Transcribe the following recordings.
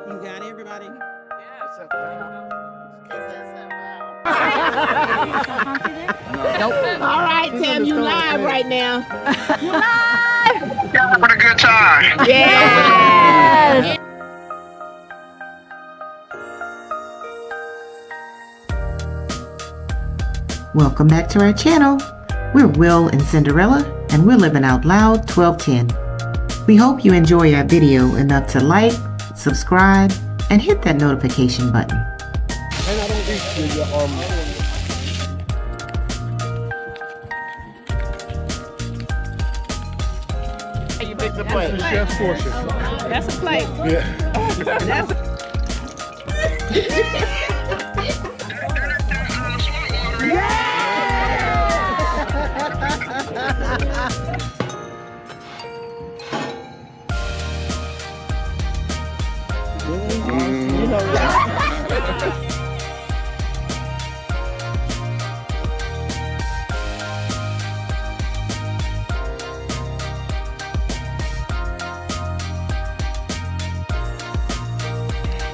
You got everybody? Nope. All right, Tam, you live right now. You live! Having a good time. Yes! Welcome back to our channel. We're Will and Cinderella, and we're living out loud 1210. We hope you enjoy our video enough to like, subscribe, and hit that notification button. And I don't reach your You picked the plate. That's the chef's portion. That's a plate. Yeah. That's a...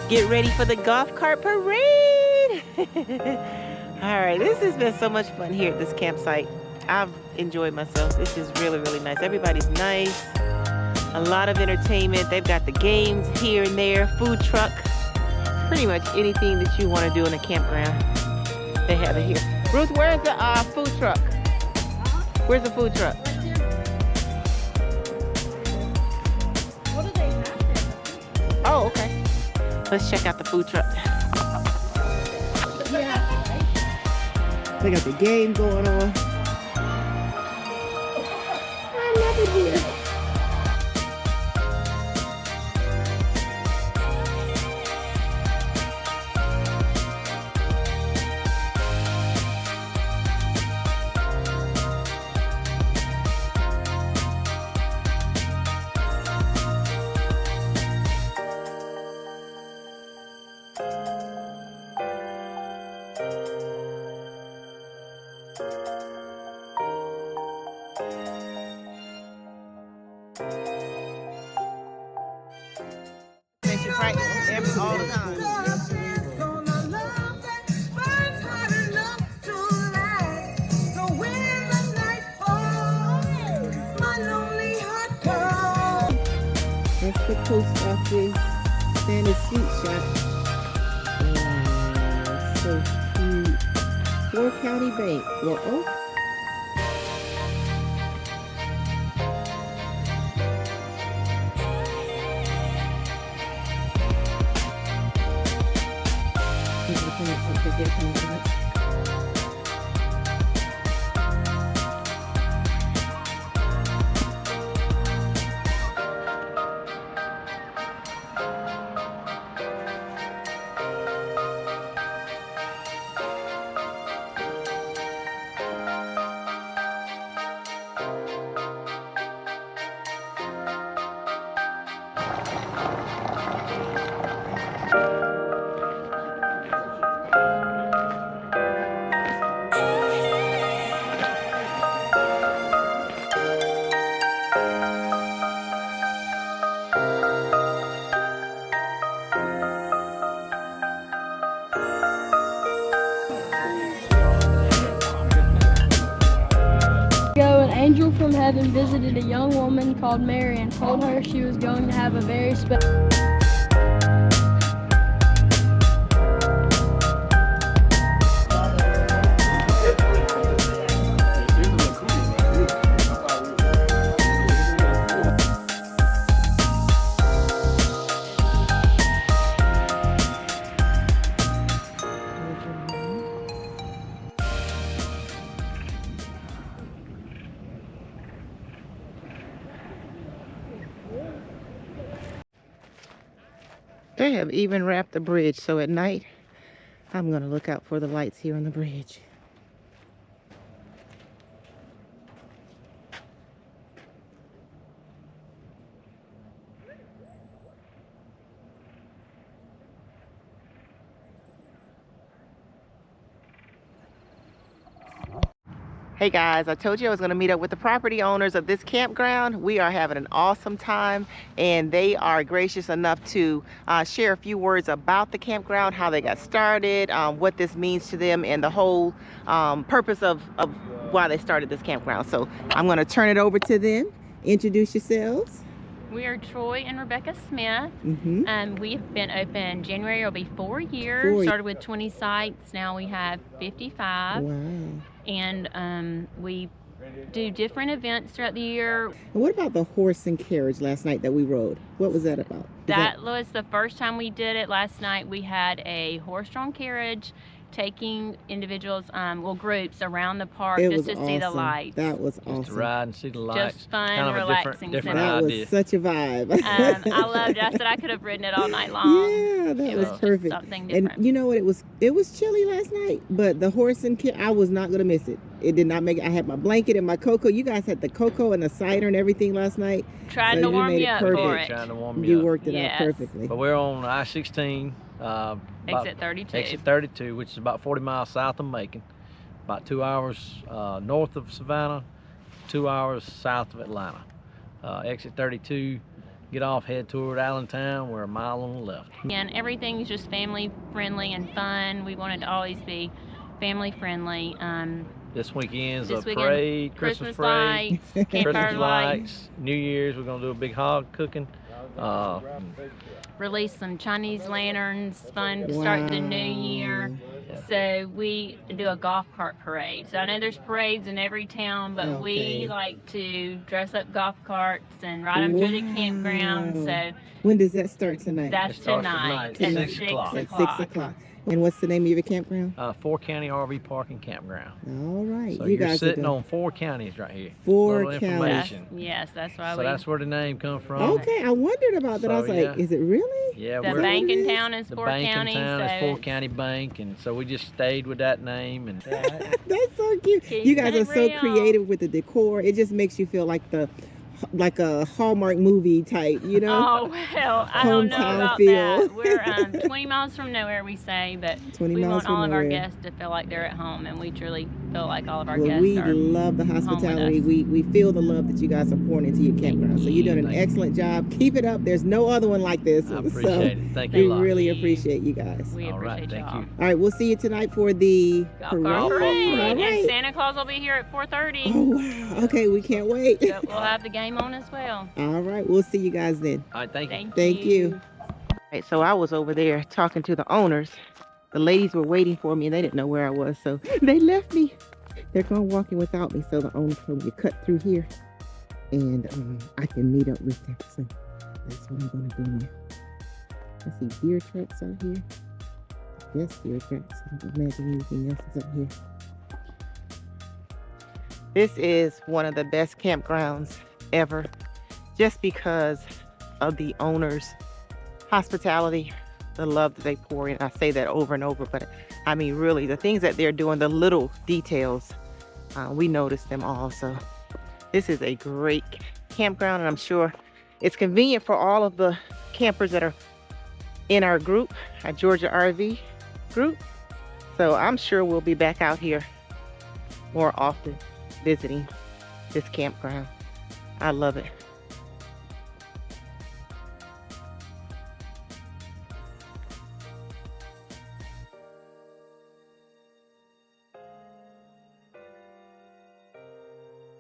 Get ready for the golf cart parade. All right, this has been so much fun here at this campsite. I've enjoyed myself. This is really, really nice. Everybody's nice. A lot of entertainment. They've got the games here and there, food truck, pretty much anything that you want to do in a campground. They have it here. Ruth, where's the food truck? Where's the food truck? What do they have there? Oh, okay. Let's check out the food truck. They got the game going on. I love it here. Practice all the time. That's the post office and a sweet shop. Oh, so cute. Four County Bank. Well, oh. An angel from heaven visited a young woman called Mary and told her she was going to have a very special... They have even wrapped the bridge, so at night I'm gonna look out for the lights here on the bridge. Hey guys, I told you I was going to meet up with the property owners of this campground. We are having an awesome time, and they are gracious enough to share a few words about the campground, how they got started, what this means to them, and the whole purpose of why they started this campground. So I'm going to turn it over to them. Introduce yourselves. We are Troy and Rebecca Smith. We've been open January, it'll be 4 years. Started with 20 sites, now we have 55. Wow. And we do different events throughout the year. And what about the horse and carriage last night that we rode? What was that about? That was the first time we did it. Last night we had a horse-drawn carriage taking individuals, groups around the park just to see the lights. That was awesome. Just to ride and see the lights. Just fun, kind of relaxing. different that idea. was such a vibe. I loved it. I said I could have ridden it all night long. Yeah, that was perfect. Something different. And you know what? It was chilly last night, but the horse and carriage, I was not gonna miss it. It did not make it. I had my blanket and my cocoa. You guys had the cocoa and the cider and everything last night. Trying to warm you up for it. Trying to warm You up. worked it out perfectly. But we're on I-16. Exit 32. Exit 32, which is about 40 miles south of Macon. About 2 hours north of Savannah, 2 hours south of Atlanta. Exit 32, get off, head toward Allentown. We're a mile on the left. And everything's just family friendly and fun. We wanted to always be family friendly. This weekend's a weekend, parade, Christmas parade, lights, campfire Christmas lights. lights, New Year's. We're gonna do a big hog cooking. Release some Chinese lanterns, fun to start the new year. So we do a golf cart parade. So I know there's parades in every town, but we like to dress up golf carts and ride them through the campground. So when does that start tonight? that's tonight at 6 o'clock. At 6 o'clock. And what's the name of your campground? 4 County RV Park and Campground. All right. So you you're guys sitting on 4 counties right here. 4 Little counties. information. Yes, that's why So that's where the name comes from. Okay, I wondered about that. I was So, like, is it really? Yeah, the we're bank in town is the 4 bank counties. in town so is 4 County Bank, and so we just stayed with that name. And That's so cute. Keep You guys it are so real. creative with the decor. It just makes you feel like a Hallmark movie type, you know? Oh, well, I don't know Hometown about feel. that. We're 20 miles from nowhere, we say, but 20 we miles want from all of our nowhere. guests to feel like they're at home, and we truly feel like all of our Well, guests we are love the home with hospitality. us. We feel the love that you guys are pouring into your campground. So you're doing an excellent job. Keep it up. There's no other one like this. I appreciate so it. Thank you we a lot. really appreciate you guys. We All right, appreciate thank y'all. you. All right, we'll see you tonight for the Golf parade. cart parade. All And right. Santa Claus will be here at 4:30. Oh, wow. Okay, we can't wait. So we'll have the game on as well. All right, we'll see you guys then. All right, thank you. Thank you. All right, so I was over there talking to the owners. The ladies were waiting for me and they didn't know where I was, so they left me. They're going walking without me, so the owners told me to cut through here and I can meet up with them. So that's what I'm going to do now. I see deer tracks out here. Yes, deer tracks. I don't imagine anything else is up here. This is one of the best campgrounds ever, just because of the owners' hospitality, the love that they pour in. I say that over and over, but I mean, really, the things that they're doing, the little details, we notice them all. So this is a great campground, and I'm sure it's convenient for all of the campers that are in our group, our Georgia RV group. So I'm sure we'll be back out here more often visiting this campground. I love it.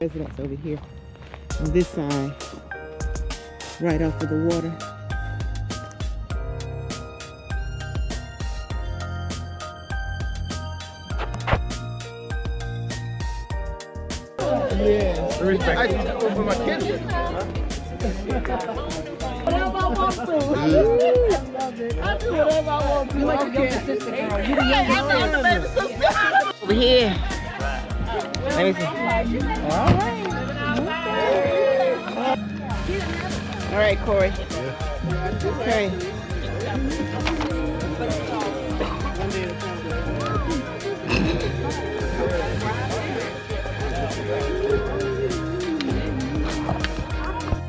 Residents over here on this side, right off of the water. I do it for my kids. Over here. Let me see. All right, Corey. Okay.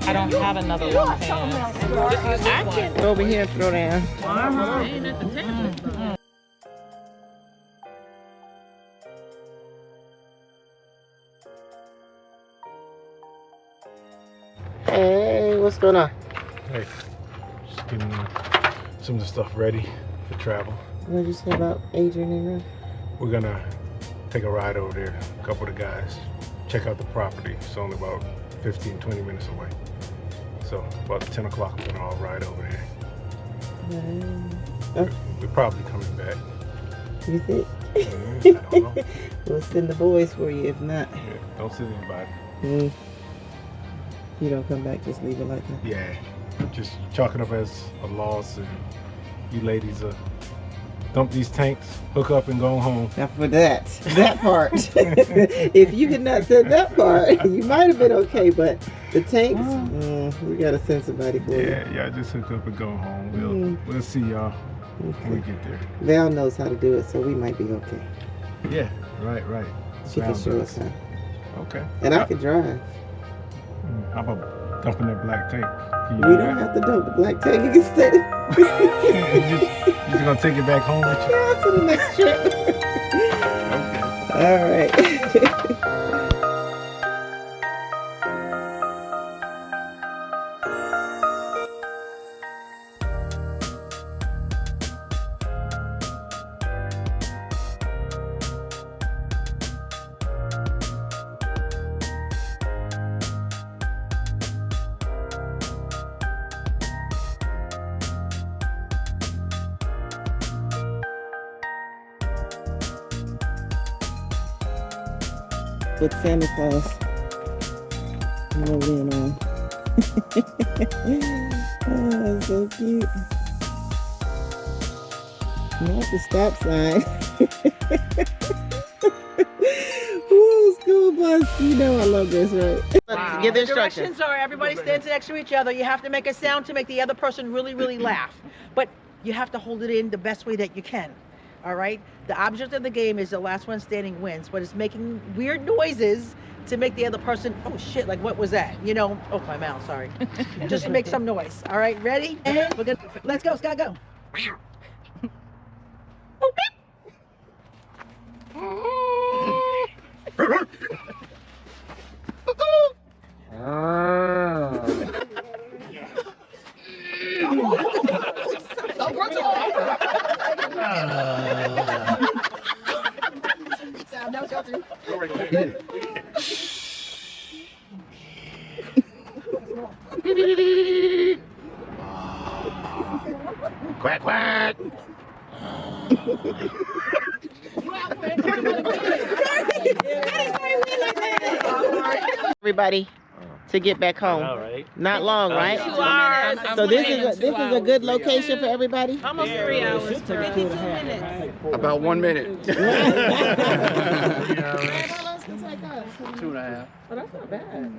I don't have another one pan. I can go over here and throw down. What's going on? Hey, just getting some of the stuff ready for travel. What did you say about Adrian and Ruth? We're gonna take a ride over there, a couple of the guys, check out the property. It's only about 15, 20 minutes away. So about 10 o'clock, we're gonna all ride over there. We're probably coming back. You think? I don't know. We'll send the boys for you if not. Yeah, don't send anybody. You don't come back, just leave it like that. Yeah, just chalk it up as a loss, and you ladies dump these tanks, hook up, and go home. Now for that part, if you could not send that part, you might have been okay, but the tanks, we gotta send somebody for you. Yeah, just hook up and go home. We'll see y'all when we get there. Val knows how to do it, so we might be okay. Yeah, right. She can show us how. Okay. And I can drive. How about dumping that black tank? We don't have to dump the black tank. You can stay. You just gonna take it back home with you? Yeah, to the next trip. Okay. All right. With Santa Claus rolling on. Oh, that's so cute. Not the stop sign. Ooh, school bus. You know I love this, right? Wow. Give the The instructions. directions are everybody stands next to each other. You have to make a sound to make the other person really, really laugh. But you have to hold it in the best way that you can. All right? The object of the game is the last one standing wins, but it's making weird noises to make the other person, oh shit, like what was that? You know, oh my mouth, sorry. Just make some noise. All right, ready? And we're gonna, let's go, Scott, go. Quack, quack. Everybody to get back home. All right. Not long, right? 2 hours. So this is a good location for everybody. Almost 3 hours. 52 minutes. About 1 minute. 2.5. Oh, that's not bad.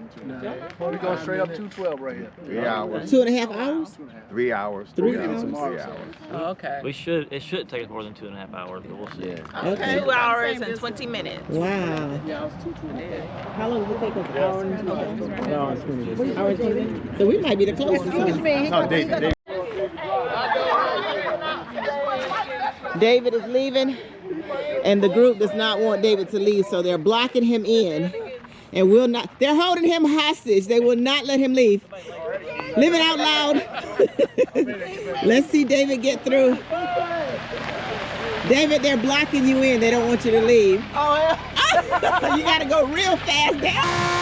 We're going straight up 212 right here. 3 hours. 2.5 hours? 3 hours. 3 hours. 3 hours. Oh, okay. It should take us more than 2.5 hours, but we'll see. Okay. 2 hours and 20 minutes. Wow. Yeah, I was 220. How long does it take us? An hour and 20? Hour and 20. So we might be the closest. Excuse me. No, David. David is leaving, and the group does not want David to leave, so they're blocking him in, and will not. They're holding him hostage. They will not let him leave. Living out loud. Let's see David get through. David, they're blocking you in. They don't want you to leave. Oh, yeah. You got to go real fast down.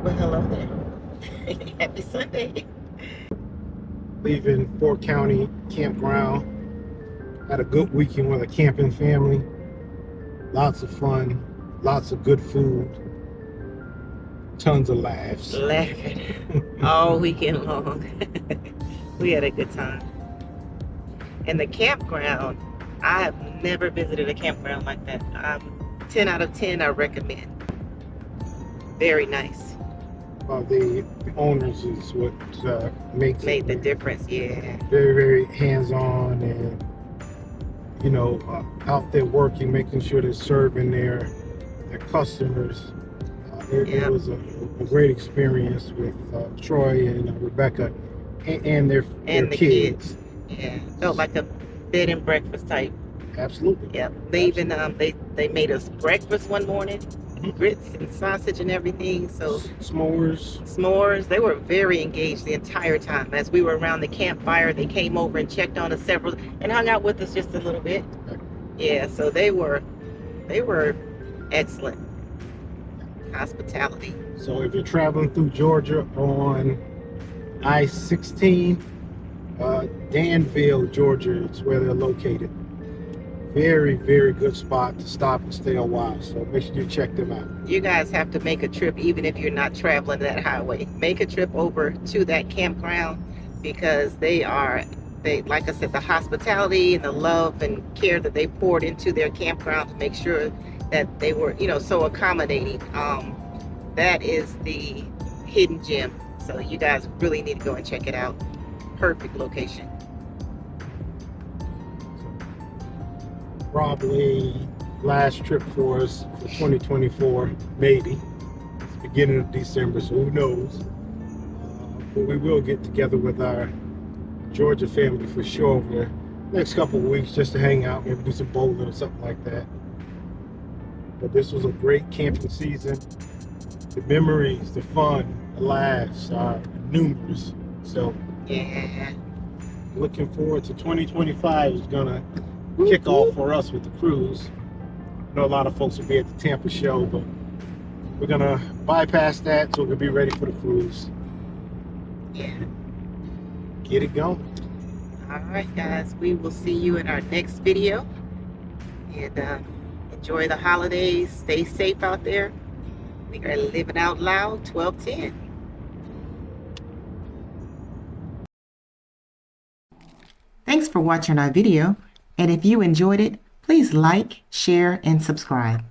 Well, hello there. Happy Sunday. Leaving Fort County Campground. Had a good weekend with a camping family. Lots of fun, lots of good food, tons of laughs. Laughing all weekend long. We had a good time. And the campground, I have never visited a campground like that. 10 out of 10 I recommend. Very nice. The owners is what makes Made the it difference, yeah. very, very hands-on, and you know, out there working, making sure they're serving their customers. It was a great experience with Troy and Rebecca and their kids. Yeah, felt like a bed and breakfast type. Absolutely. Yeah, they even they made us breakfast one morning, grits and sausage and everything. So s'mores. They were very engaged the entire time. As we were around the campfire, they came over and checked on us several and hung out with us just a little bit. Yeah, so they were excellent. Hospitality. So if you're traveling through Georgia on I-16, Danville, Georgia, it's where they're located. Very, very good spot to stop and stay a while. So make sure you check them out. You guys have to make a trip, even if you're not traveling that highway. Make a trip over to that campground, because they like I said, the hospitality and the love and care that they poured into their campground to make sure that they were, so accommodating. That is the hidden gem. So you guys really need to go and check it out. Perfect location. Probably last trip for us for 2024, maybe. It's the beginning of December, so who knows. But we will get together with our Georgia family for sure over the next couple of weeks, just to hang out, maybe do some bowling or something like that. But this was a great camping season. The memories, the fun, the laughs are numerous. So yeah, looking forward to 2025 is gonna kick off for us with the cruise. I know a lot of folks will be at the Tampa show, but we're gonna bypass that so we can be ready for the cruise. Yeah. Get it going. All right, guys, we will see you in our next video. And enjoy the holidays. Stay safe out there. We are living out loud 1210. Thanks for watching our video. And if you enjoyed it, please like, share, and subscribe.